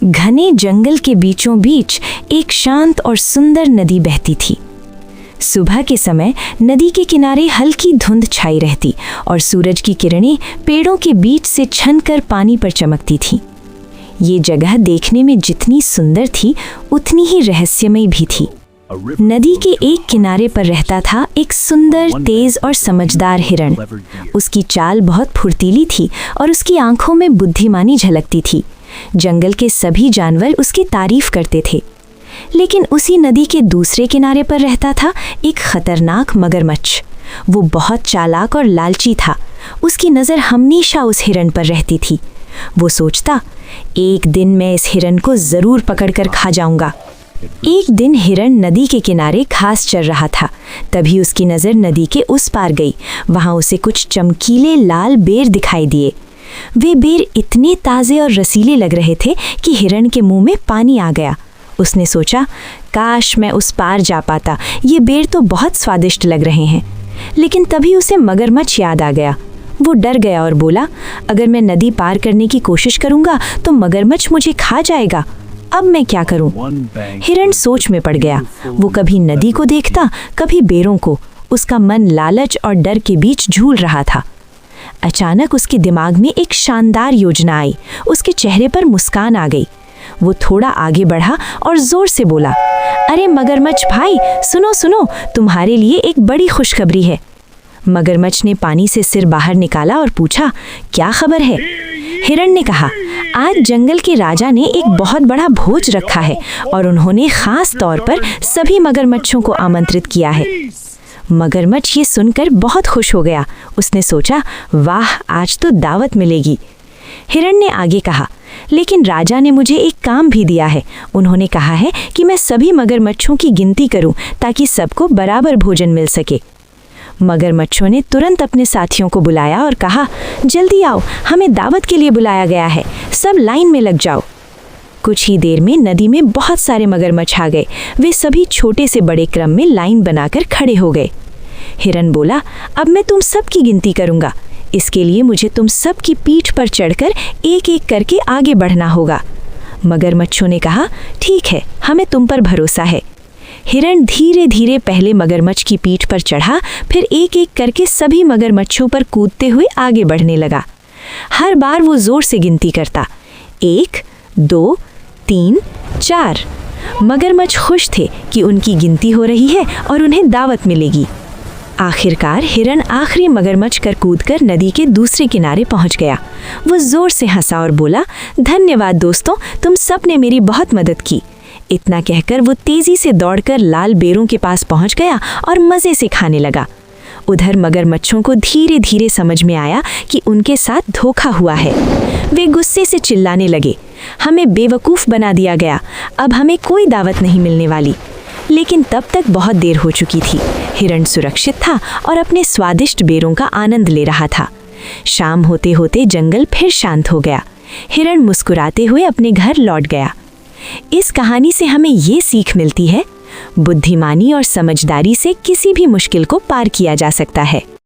घने जंगल के बीचों बीच एक शांत और सुंदर नदी बहती थी। सुबह के समय नदी के किनारे हल्की धुंध छाई रहती और सूरज की किरणें पेड़ों के बीच से छनकर पानी पर चमकती थीं। ये जगह देखने में जितनी सुंदर थी उतनी ही रहस्यमय भी थी। नदी के एक किनारे पर रहता था एक सुंदर, तेज और समझदार हिरण। उसकी चाल बहुत फुर्तीली थी और उसकी आंखों में बुद्धिमानी झलकती थी। जंगल के सभी जानवर उसकी तारीफ करते थे। लेकिन उसी नदी के दूसरे किनारे पर रहता था एक खतरनाक मगरमच्छ। वो बहुत चालाक और लालची था। उसकी नज़र हमेशा उस हिरण पर रहती थी। वो सोचता, एक दिन मैं इस हिरण को ज़रूर पकड़कर खा जाऊंगा। एक दिन हिरण नदी के किनारे घास चर रहा था। तभी उसकी नज़र नदी के उस पार गई। वहाँ उसे कुछ चमकीले लाल बेर दिखाई दिए। वे बेर इतने ताज़े और रसीले लग रहे थे कि हिरण के मुंह में पानी आ गया। उसने सोचा, काश मैं उस पार जा पाता, ये बेर तो बहुत स्वादिष्ट लग रहे हैं। लेकिन तभी उसे मगरमच्छ याद आ गया। वो डर गया और बोला, अगर मैं नदी पार करने की कोशिश करूंगा तो मगरमच्छ मुझे खा जाएगा। अब मैं क्या करूं? हिरण सोच में पड़ गया। वो कभी नदी को देखता, कभी बेरों को। उसका मन लालच और डर के बीच झूल रहा था। अचानक उसके दिमाग में एक शानदार योजना आई। उसके चेहरे पर मुस्कान आ गई। वो थोड़ा आगे बढ़ा और जोर से बोला, अरे मगरमच्छ भाई, सुनो सुनो, तुम्हारे लिए एक बड़ी खुशखबरी है। मगरमच्छ ने पानी से सिर बाहर निकाला और पूछा, क्या खबर है? हिरण ने कहा, आज जंगल के राजा ने एक बहुत बड़ा भोज रखा है और उन्होंने खास तौर पर सभी मगरमच्छों को आमंत्रित किया है। मगरमच्छ ये सुनकर बहुत खुश हो गया। उसने सोचा, वाह, आज तो दावत मिलेगी। हिरण ने आगे कहा, लेकिन राजा ने मुझे एक काम भी दिया है। उन्होंने कहा है कि मैं सभी मगरमच्छों की गिनती करूं ताकि सबको बराबर भोजन मिल सके। मगरमच्छों ने तुरंत अपने साथियों को बुलाया और कहा, जल्दी आओ, हमें दावत के लिए बुलाया गया है, सब लाइन में लग जाओ। कुछ ही देर में नदी में बहुत सारे मगरमच्छ आ गए। वे सभी छोटे से बड़े क्रम में लाइन बनाकर खड़े हो गए। हिरण बोला, अब मैं तुम सब की गिनती करूंगा। इसके लिए मुझे तुम सब की पीठ पर चढ़कर एक एक करके आगे बढ़ना होगा। मगरमच्छों ने कहा, ठीक है, हमें तुम पर भरोसा है। हिरण धीरे धीरे पहले मगरमच्छ की पीठ पर चढ़ा, फिर एक एक करके सभी मगरमच्छों पर कूदते हुए आगे बढ़ने लगा। हर बार वो जोर से गिनती करता, 1, 2, 3, 4। मगरमच्छ खुश थे कि उनकी गिनती हो रही है और उन्हें दावत मिलेगी। आखिरकार हिरण आखिरी मगरमच्छ कर कूदकर नदी के दूसरे किनारे पहुंच गया। वो जोर से हंसा और बोला, धन्यवाद दोस्तों, तुम सब ने मेरी बहुत मदद की। इतना कहकर वो तेजी से दौड़कर लाल बेरों के पास पहुंच गया और मज़े से खाने लगा। उधर मगरमच्छों को धीरे धीरे समझ में आया कि उनके साथ धोखा हुआ है। वे गुस्से से चिल्लाने लगे, हमें बेवकूफ़ बना दिया गया, अब हमें कोई दावत नहीं मिलने वाली। लेकिन तब तक बहुत देर हो चुकी थी। हिरण सुरक्षित था और अपने स्वादिष्ट बेरों का आनंद ले रहा था। शाम होते होते जंगल फिर शांत हो गया। हिरण मुस्कुराते हुए अपने घर लौट गया। इस कहानी से हमें ये सीख मिलती है, बुद्धिमानी और समझदारी से किसी भी मुश्किल को पार किया जा सकता है।